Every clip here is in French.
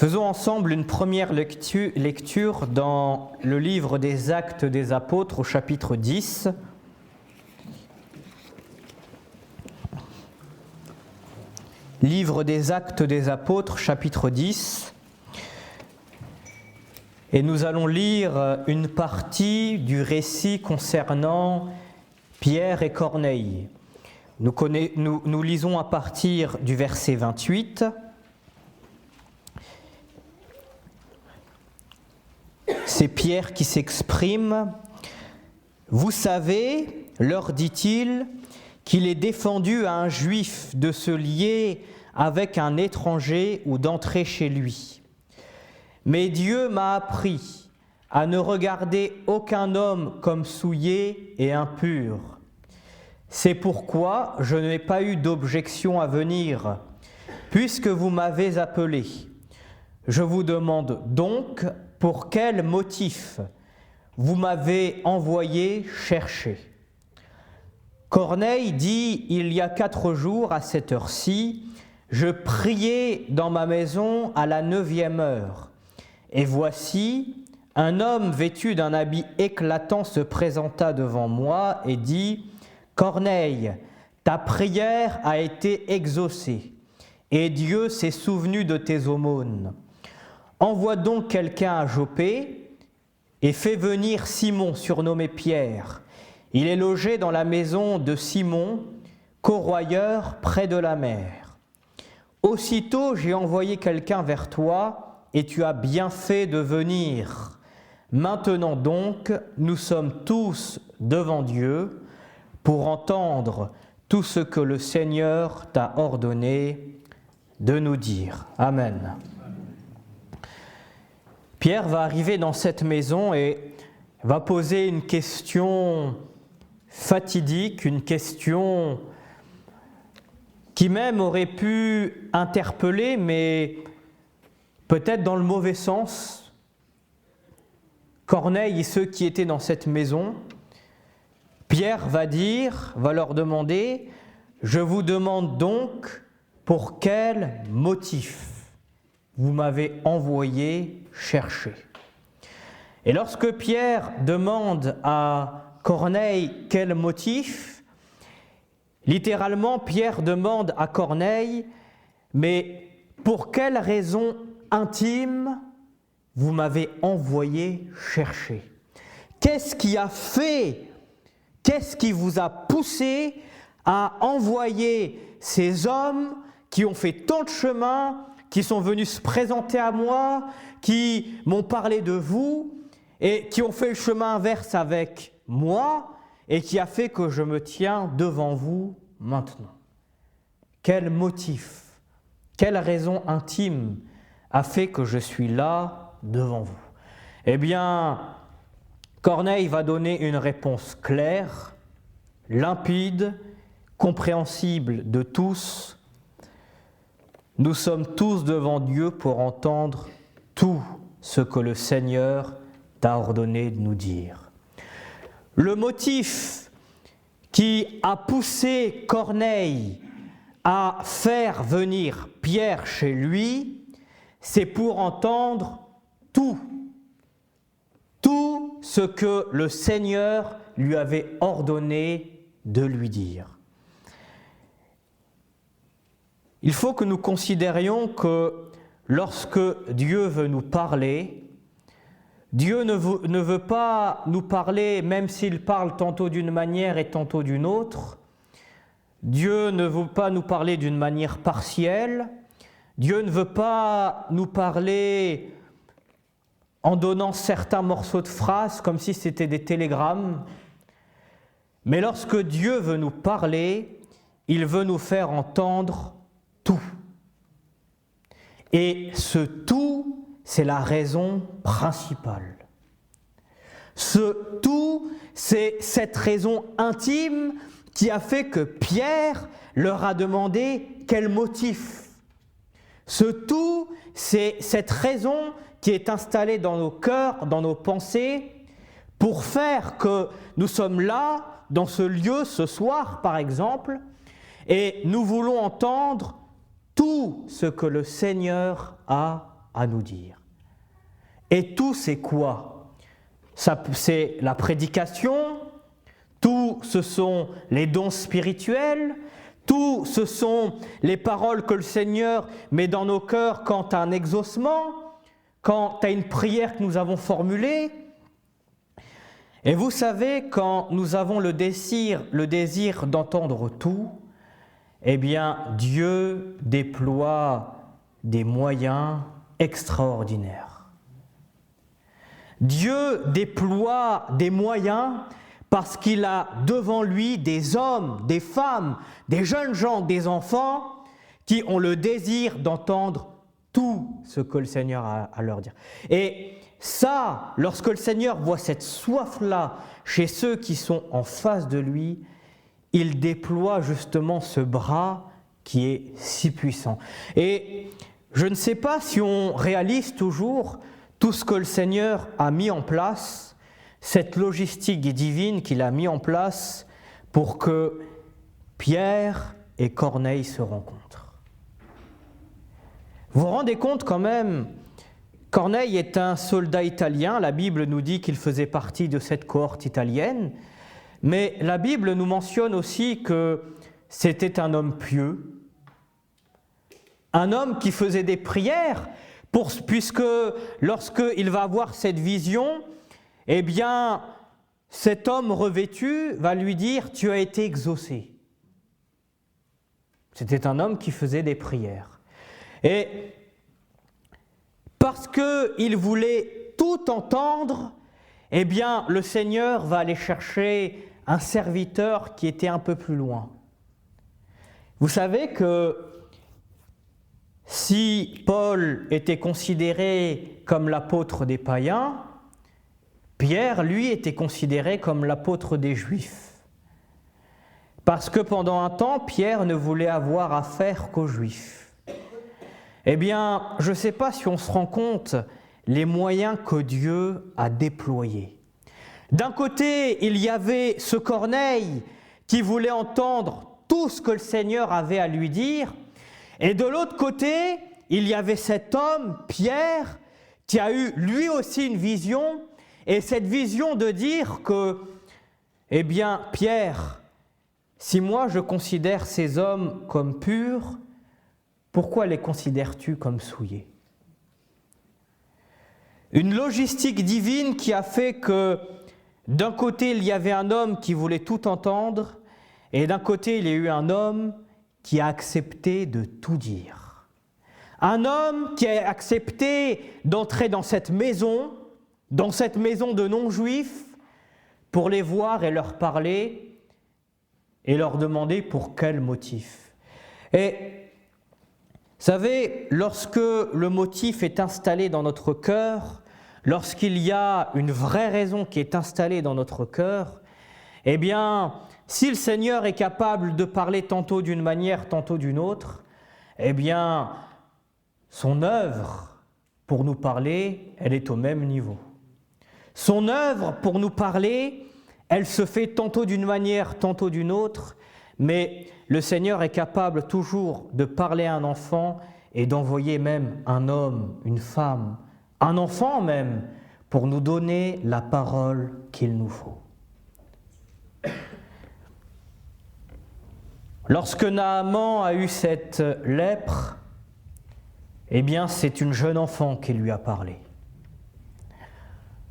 Faisons ensemble une première lecture dans le livre des Actes des Apôtres au chapitre 10. Livre des Actes des Apôtres, chapitre 10. Et nous allons lire une partie du récit concernant Pierre et Corneille. Nous lisons à partir du verset 28. C'est Pierre qui s'exprime. « Vous savez, leur dit-il, qu'il est défendu à un juif de se lier avec un étranger ou d'entrer chez lui. Mais Dieu m'a appris à ne regarder aucun homme comme souillé et impur. C'est pourquoi je n'ai pas eu d'objection à venir, puisque vous m'avez appelé. Je vous demande donc pour quel motif vous m'avez envoyé chercher. » Corneille dit, il y a 4 jours, à cette heure-ci, je priais dans ma maison à la 9e heure. Et voici, un homme vêtu d'un habit éclatant se présenta devant moi et dit, « Corneille, ta prière a été exaucée, et Dieu s'est souvenu de tes aumônes. Envoie donc quelqu'un à Joppé et fais venir Simon, surnommé Pierre. Il est logé dans la maison de Simon, corroyeur près de la mer. Aussitôt j'ai envoyé quelqu'un vers toi, et tu as bien fait de venir. Maintenant donc, nous sommes tous devant Dieu pour entendre tout ce que le Seigneur t'a ordonné de nous dire. » Amen. Pierre va arriver dans cette maison et va poser une question fatidique, une question qui même aurait pu interpeller, mais peut-être dans le mauvais sens, Corneille et ceux qui étaient dans cette maison. Pierre va leur demander, « Je vous demande donc pour quel motif vous m'avez envoyé chercher. » Et lorsque Pierre demande à Corneille quel motif, littéralement Pierre demande à Corneille, « Mais pour quelle raison intime vous m'avez envoyé chercher? Qu'est-ce qui a fait, qu'est-ce qui vous a poussé à envoyer ces hommes qui ont fait tant de chemin, qui sont venus se présenter à moi, qui m'ont parlé de vous et qui ont fait le chemin inverse avec moi et qui a fait que je me tiens devant vous maintenant? Quel motif, quelle raison intime a fait que je suis là devant vous? » Eh bien, Corneille va donner une réponse claire, limpide, compréhensible de tous. Nous sommes tous devant Dieu pour entendre tout ce que le Seigneur t'a ordonné de nous dire. Le motif qui a poussé Corneille à faire venir Pierre chez lui, c'est pour entendre tout ce que le Seigneur lui avait ordonné de lui dire. Il faut que nous considérions que lorsque Dieu veut nous parler, Dieu ne veut pas nous parler, même s'il parle tantôt d'une manière et tantôt d'une autre. Dieu ne veut pas nous parler d'une manière partielle. Dieu ne veut pas nous parler en donnant certains morceaux de phrases comme si c'était des télégrammes. Mais lorsque Dieu veut nous parler, il veut nous faire entendre tout. Et ce tout, c'est la raison principale. Ce tout, c'est cette raison intime qui a fait que Pierre leur a demandé quel motif. Ce tout, c'est cette raison qui est installée dans nos cœurs, dans nos pensées, pour faire que nous sommes là, dans ce lieu, ce soir par exemple, et nous voulons entendre tout ce que le Seigneur a à nous dire. Et tout, c'est quoi? C'est la prédication, tout, ce sont les dons spirituels, tout, ce sont les paroles que le Seigneur met dans nos cœurs quant à un exaucement, quant à une prière que nous avons formulée. Et vous savez, quand nous avons le désir d'entendre tout, eh bien, Dieu déploie des moyens extraordinaires. Dieu déploie des moyens parce qu'il a devant lui des hommes, des femmes, des jeunes gens, des enfants qui ont le désir d'entendre tout ce que le Seigneur a à leur dire. Et ça, lorsque le Seigneur voit cette soif-là chez ceux qui sont en face de lui, il déploie justement ce bras qui est si puissant. Et je ne sais pas si on réalise toujours tout ce que le Seigneur a mis en place, cette logistique divine qu'il a mis en place pour que Pierre et Corneille se rencontrent. Vous vous rendez compte quand même, Corneille est un soldat italien, la Bible nous dit qu'il faisait partie de cette cohorte italienne, mais la Bible nous mentionne aussi que c'était un homme pieux, un homme qui faisait des prières, puisque lorsqu'il va avoir cette vision, eh bien, cet homme revêtu va lui dire « Tu as été exaucé ». C'était un homme qui faisait des prières. Et parce qu'il voulait tout entendre, eh bien, le Seigneur va aller chercher un serviteur qui était un peu plus loin. Vous savez que si Paul était considéré comme l'apôtre des païens, Pierre, lui, était considéré comme l'apôtre des Juifs. Parce que pendant un temps, Pierre ne voulait avoir affaire qu'aux Juifs. Eh bien, je ne sais pas si on se rend compte les moyens que Dieu a déployés. D'un côté, il y avait ce Corneille qui voulait entendre tout ce que le Seigneur avait à lui dire, et de l'autre côté, il y avait cet homme, Pierre, qui a eu lui aussi une vision, et cette vision de dire que, eh bien, Pierre, si moi je considère ces hommes comme purs, pourquoi les considères-tu comme souillés? Une logistique divine qui a fait que d'un côté il y avait un homme qui voulait tout entendre, et d'un côté il y a eu un homme qui a accepté de tout dire. Un homme qui a accepté d'entrer dans cette maison de non-juifs, pour les voir et leur parler et leur demander pour quel motif. Et vous savez, lorsque le motif est installé dans notre cœur, lorsqu'il y a une vraie raison qui est installée dans notre cœur, eh bien, si le Seigneur est capable de parler tantôt d'une manière, tantôt d'une autre, eh bien, son œuvre pour nous parler, elle est au même niveau. Son œuvre pour nous parler, elle se fait tantôt d'une manière, tantôt d'une autre, mais le Seigneur est capable toujours de parler à un enfant et d'envoyer même un homme, une femme, un enfant même, pour nous donner la parole qu'il nous faut. Lorsque Naaman a eu cette lèpre, eh bien c'est une jeune enfant qui lui a parlé.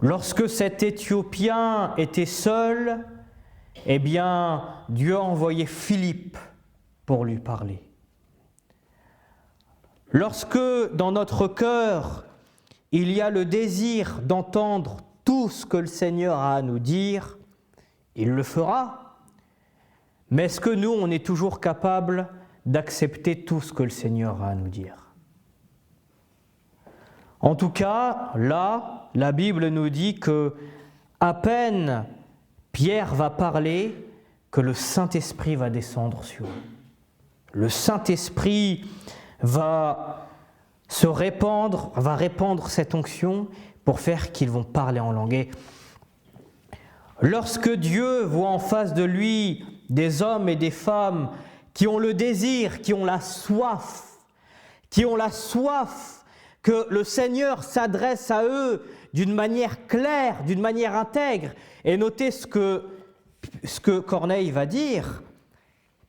Lorsque cet Éthiopien était seul, eh bien, Dieu a envoyé Philippe pour lui parler. Lorsque dans notre cœur, il y a le désir d'entendre tout ce que le Seigneur a à nous dire, il le fera. Mais est-ce que nous, on est toujours capable d'accepter tout ce que le Seigneur a à nous dire ? En tout cas, là, la Bible nous dit que à peine Pierre va parler, que le Saint-Esprit va descendre sur eux. Le Saint-Esprit va se répandre, va répandre cette onction pour faire qu'ils vont parler en langue. Et lorsque Dieu voit en face de lui des hommes et des femmes qui ont le désir, qui ont la soif que le Seigneur s'adresse à eux d'une manière claire, d'une manière intègre. Et notez ce que Corneille va dire,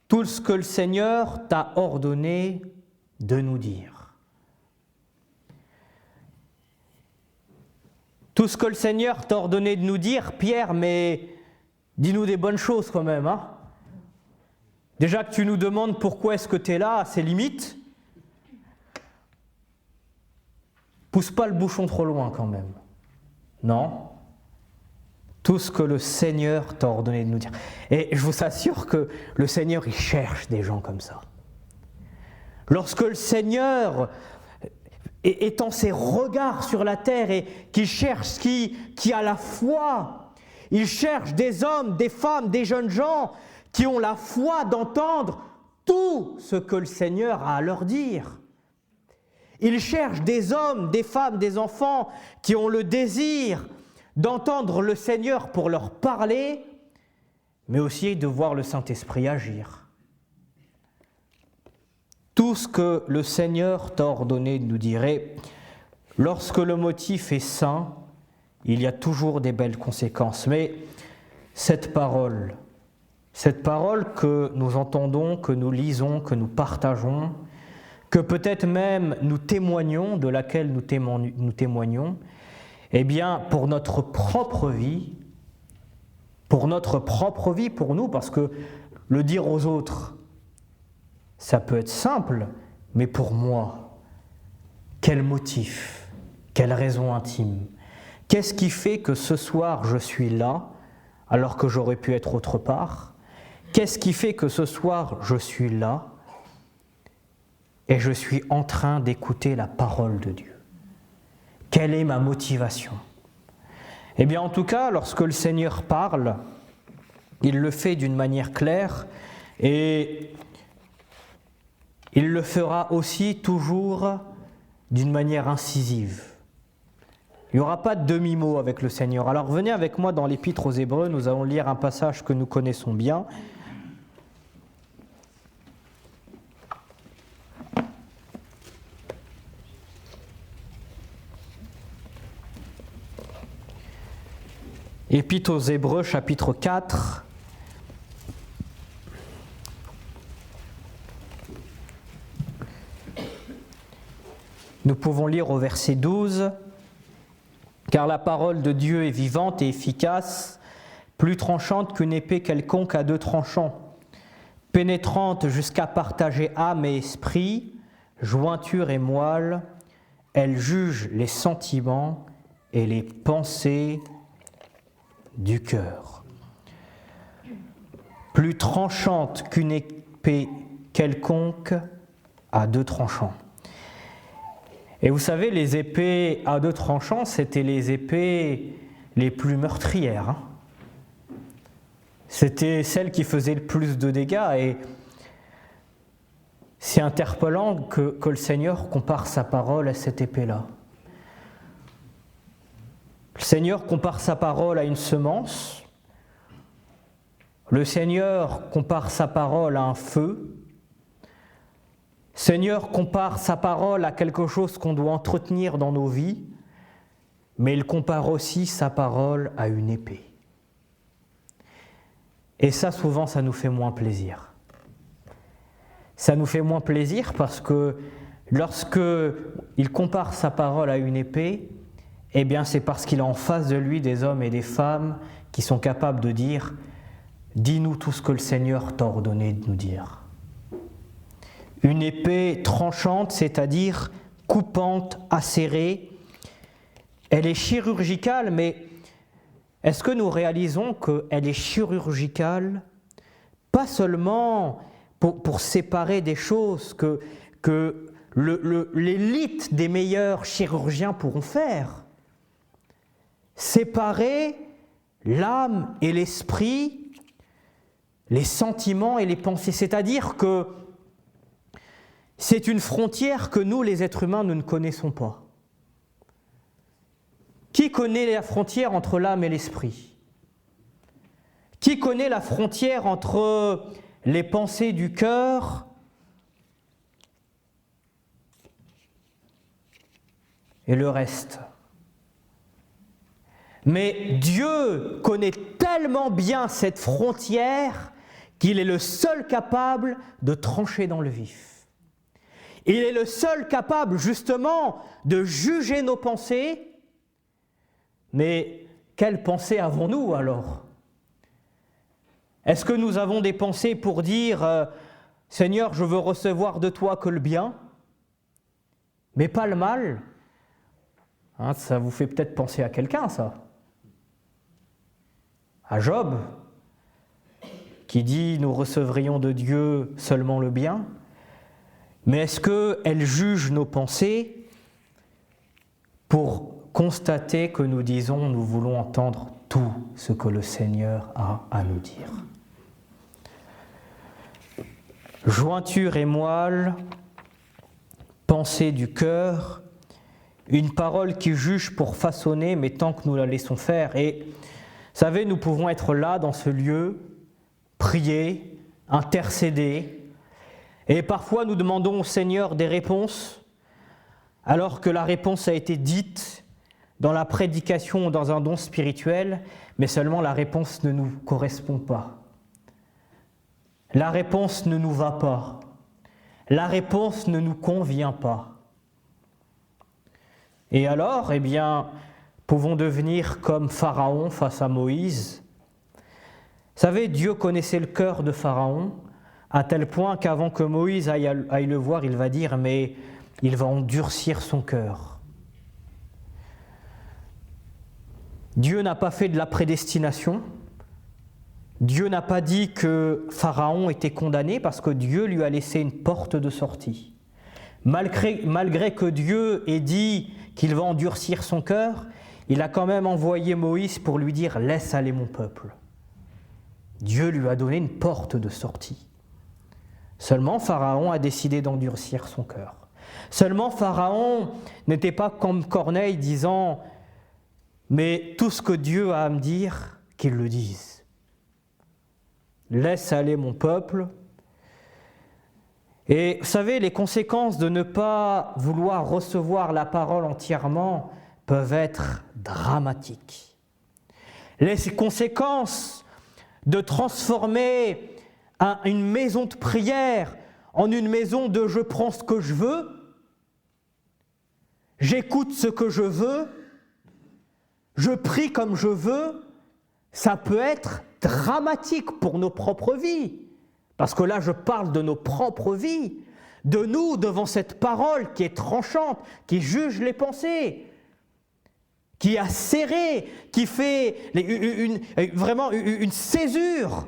tout ce que le Seigneur t'a ordonné de nous dire. Tout ce que le Seigneur t'a ordonné de nous dire, Pierre, mais dis-nous des bonnes choses quand même, hein. Déjà que tu nous demandes pourquoi est-ce que tu es là, c'est limite. Pousse pas le bouchon trop loin quand même. Non. Tout ce que le Seigneur t'a ordonné de nous dire. Et je vous assure que le Seigneur, il cherche des gens comme ça. Lorsque le Seigneur étend ses regards sur la terre et qu'il cherche qui a la foi, il cherche des hommes, des femmes, des jeunes gens qui ont la foi d'entendre tout ce que le Seigneur a à leur dire. Il cherche des hommes, des femmes, des enfants qui ont le désir d'entendre le Seigneur pour leur parler, mais aussi de voir le Saint-Esprit agir. Tout ce que le Seigneur t'a ordonné de nous dire. Et lorsque le motif est saint, il y a toujours des belles conséquences. Mais cette parole que nous entendons, que nous lisons, que nous partageons, que peut-être même nous témoignons, de laquelle nous témoignons, eh bien, pour notre propre vie, pour nous, parce que le dire aux autres, ça peut être simple, mais pour moi, quel motif, quelle raison intime? Qu'est-ce qui fait que ce soir je suis là, alors que j'aurais pu être autre part? Qu'est-ce qui fait que ce soir je suis là, et je suis en train d'écouter la parole de Dieu? Quelle est ma motivation? Eh bien, en tout cas, lorsque le Seigneur parle, il le fait d'une manière claire et il le fera aussi toujours d'une manière incisive. Il n'y aura pas de demi-mot avec le Seigneur. Alors venez avec moi dans l'Épître aux Hébreux, nous allons lire un passage que nous connaissons bien. Épître aux Hébreux, chapitre 4. Nous pouvons lire au verset 12. « Car la parole de Dieu est vivante et efficace, plus tranchante qu'une épée quelconque à deux tranchants, pénétrante jusqu'à partager âme et esprit, jointure et moelle, elle juge les sentiments et les pensées du cœur. Plus tranchante qu'une épée quelconque à deux tranchants. » Et vous savez, les épées à deux tranchants, c'était les épées les plus meurtrières, hein. C'était celles qui faisaient le plus de dégâts. Et c'est interpellant que le Seigneur compare sa parole à cette épée-là. Le Seigneur compare sa parole à une semence. Le Seigneur compare sa parole à un feu. Le Seigneur compare sa parole à quelque chose qu'on doit entretenir dans nos vies, mais il compare aussi sa parole à une épée. Et ça, souvent, ça nous fait moins plaisir. Ça nous fait moins plaisir parce que lorsque il compare sa parole à une épée, eh bien, c'est parce qu'il a en face de lui des hommes et des femmes qui sont capables de dire « Dis-nous tout ce que le Seigneur t'a ordonné de nous dire. » Une épée tranchante, c'est-à-dire coupante, acérée. Elle est chirurgicale, mais est-ce que nous réalisons qu'elle est chirurgicale pas seulement pour séparer des choses que l'élite des meilleurs chirurgiens pourront faire? Séparer l'âme et l'esprit, les sentiments et les pensées, c'est-à-dire que c'est une frontière que nous, les êtres humains, nous ne connaissons pas. Qui connaît la frontière entre l'âme et l'esprit? Qui connaît la frontière entre les pensées du cœur et le reste. Mais Dieu connaît tellement bien cette frontière qu'il est le seul capable de trancher dans le vif. Il est le seul capable justement de juger nos pensées. Mais quelles pensées avons-nous alors ? Est-ce que nous avons des pensées pour dire « Seigneur, je veux recevoir de toi que le bien, mais pas le mal » Ça vous fait peut-être penser à quelqu'un, ça. À Job, qui dit « Nous recevrions de Dieu seulement le bien ». Mais est-ce qu'elle juge nos pensées pour constater que nous disons « Nous voulons entendre tout ce que le Seigneur a à nous dire ». Jointure et moelle, pensée du cœur, une parole qui juge pour façonner, mais tant que nous la laissons faire. Et vous savez, nous pouvons être là dans ce lieu, prier, intercéder, et parfois nous demandons au Seigneur des réponses, alors que la réponse a été dite dans la prédication ou dans un don spirituel, mais seulement la réponse ne nous correspond pas. La réponse ne nous va pas. La réponse ne nous convient pas. Et alors, pouvons devenir comme Pharaon face à Moïse. Vous savez, Dieu connaissait le cœur de Pharaon, à tel point qu'avant que Moïse aille le voir, il va dire « mais il va endurcir son cœur ». Dieu n'a pas fait de la prédestination. Dieu n'a pas dit que Pharaon était condamné parce que Dieu lui a laissé une porte de sortie. Malgré que Dieu ait dit qu'il va endurcir son cœur, il a quand même envoyé Moïse pour lui dire « laisse aller mon peuple ». Dieu lui a donné une porte de sortie. Seulement Pharaon a décidé d'endurcir son cœur. Seulement Pharaon n'était pas comme Corneille disant « mais tout ce que Dieu a à me dire, qu'il le dise ». Laisse aller mon peuple. Et vous savez, les conséquences de ne pas vouloir recevoir la parole entièrement peuvent être dramatiques. Les conséquences de transformer une maison de prière en une maison de « je prends ce que je veux », j'écoute ce que je veux, je prie comme je veux, ça peut être dramatique pour nos propres vies. Parce que là, je parle de nos propres vies, de nous devant cette parole qui est tranchante, qui juge les pensées, qui est acérée, qui fait vraiment une césure.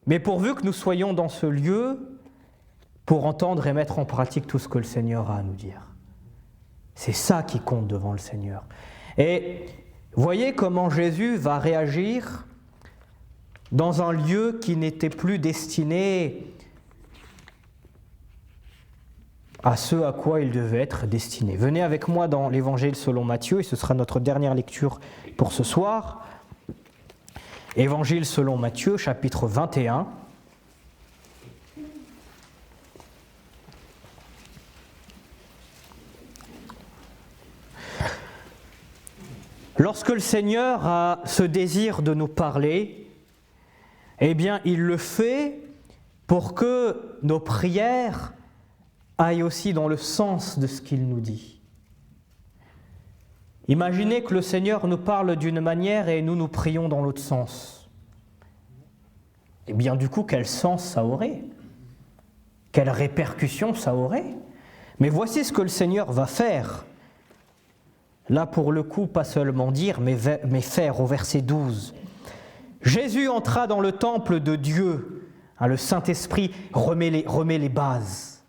Mais pourvu que nous soyons dans ce lieu pour entendre et mettre en pratique tout ce que le Seigneur a à nous dire. C'est ça qui compte devant le Seigneur. Et voyez comment Jésus va réagir dans un lieu qui n'était plus destiné à ce à quoi il devait être destiné. Venez avec moi dans l'Évangile selon Matthieu, et ce sera notre dernière lecture pour ce soir. Évangile selon Matthieu, chapitre 21. Lorsque le Seigneur a ce désir de nous parler, il le fait pour que nos prières aillent aussi dans le sens de ce qu'il nous dit. Imaginez que le Seigneur nous parle d'une manière et nous prions dans l'autre sens. Du coup, quel sens ça aurait ? Quelle répercussion ça aurait ? Mais voici ce que le Seigneur va faire. Là, pour le coup, pas seulement dire, mais faire, au verset 12. Jésus entra dans le temple de Dieu. Le Saint-Esprit remet les bases.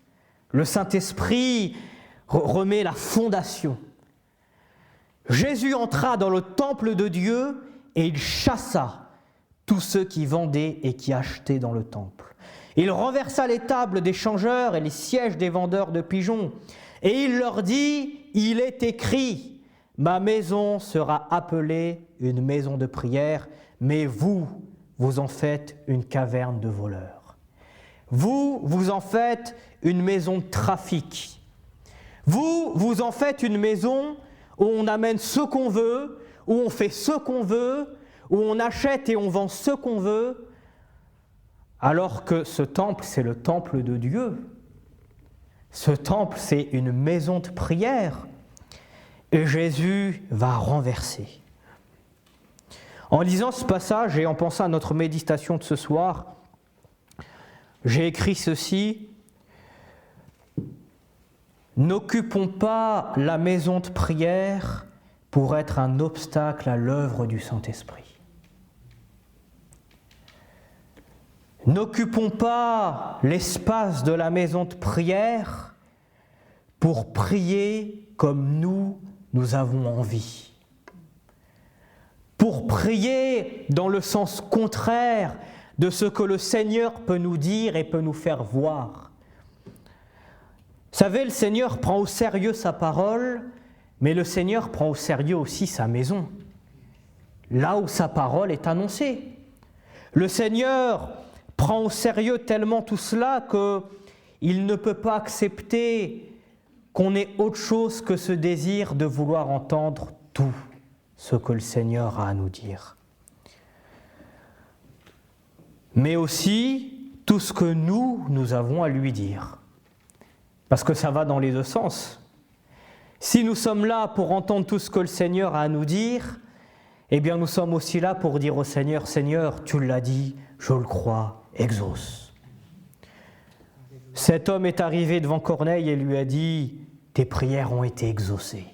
Le Saint-Esprit remet la fondation. Jésus entra dans le temple de Dieu et il chassa tous ceux qui vendaient et qui achetaient dans le temple. Il renversa les tables des changeurs et les sièges des vendeurs de pigeons. Et il leur dit, il est écrit, ma maison sera appelée une maison de prière, mais vous en faites une caverne de voleurs. Vous en faites une maison de trafic. Vous en faites une maison où on amène ce qu'on veut, où on fait ce qu'on veut, où on achète et on vend ce qu'on veut, alors que ce temple, c'est le temple de Dieu. Ce temple, c'est une maison de prière. Et Jésus va renverser. En lisant ce passage et en pensant à notre méditation de ce soir, j'ai écrit ceci: n'occupons pas la maison de prière pour être un obstacle à l'œuvre du Saint-Esprit. N'occupons pas l'espace de la maison de prière pour prier comme nous avons envie. Pour prier dans le sens contraire de ce que le Seigneur peut nous dire et peut nous faire voir. Vous savez, le Seigneur prend au sérieux sa parole, mais le Seigneur prend au sérieux aussi sa maison, là où sa parole est annoncée. Le Seigneur prend au sérieux tellement tout cela qu'il ne peut pas accepter qu'on ait autre chose que ce désir de vouloir entendre tout ce que le Seigneur a à nous dire. Mais aussi tout ce que nous avons à lui dire. Parce que ça va dans les deux sens. Si nous sommes là pour entendre tout ce que le Seigneur a à nous dire, eh bien nous sommes aussi là pour dire au Seigneur, Seigneur, tu l'as dit, je le crois, exauce. Cet homme est arrivé devant Corneille et lui a dit, tes prières ont été exaucées.